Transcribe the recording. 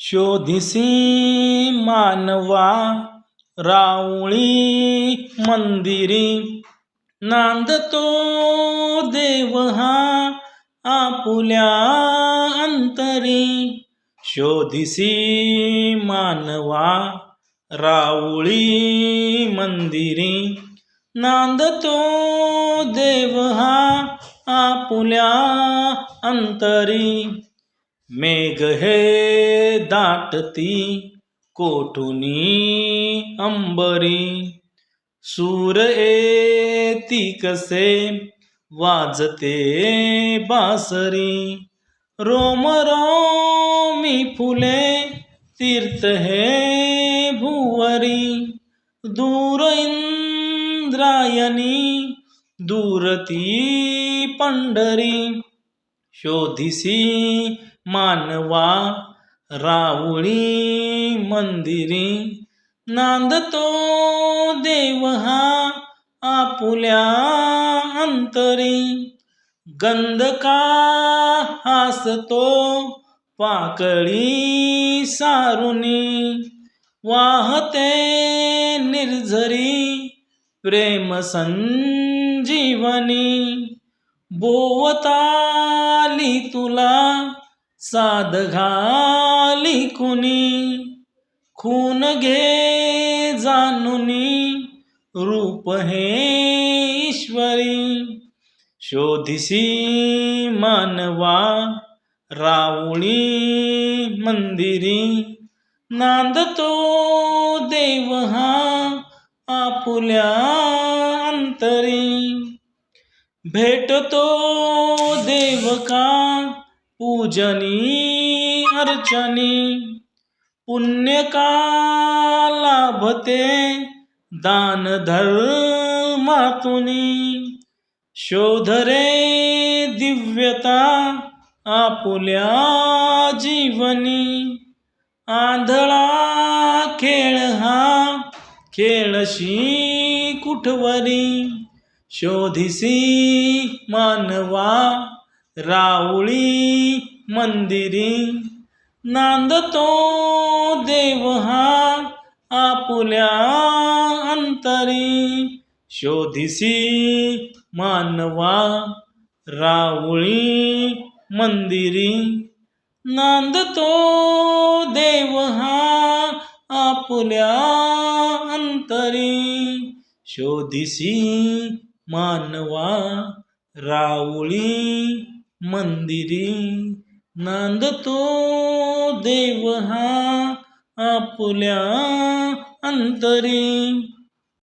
शोधिसी मानवा राऊळी मंदिरी, नांदतो देव हा आपुल्या अंतरी. शोधिसी मानवा राऊळी मंदिरी, नांदतो देव हा आपुल्या अंतरी. मेघ हे दाटती कोठुनी अंबरी, सूर येती कसे वाजते बासरी. रोम रोमी फुले तीर्थ हे भुवरी, दूर इंद्रायणी दूरती पंढरी. शोधिसी मानवा राऊळी मंदिरी, नांदतो देव हा आपुल्या अंतरी. गंध का हासतो पाकळी सारुनी, वाहते निर्झरी प्रेम संजीवनी. बोवताली तुला साद घाली कुणी, खून घे जानुनी रूप हे ईश्वरी. शोधिसी मानवा राऊळी मंदिरी, नांदतो देव हा आपुल्या अंतरी. भेटतो देव का पूजनी अर्चनी, पुण्य का लाभते दान धर्मातुनी. शोध रे दिव्यता आपुल्या जीवनी, आंधळा खेळ हा खेळशी कुठवरी. शोधिसी मानवा राऊळी मंदिरी, नांदतो देव हा आपुल्या अंतरी. शोधिसी मानवा राऊळी मंदिरी, नांदतो देव हा आपुल्या अंतरी. शोधिसी मानवा राऊळी मंदिरी, नांदतो देव हा आपुल्या अंतरी.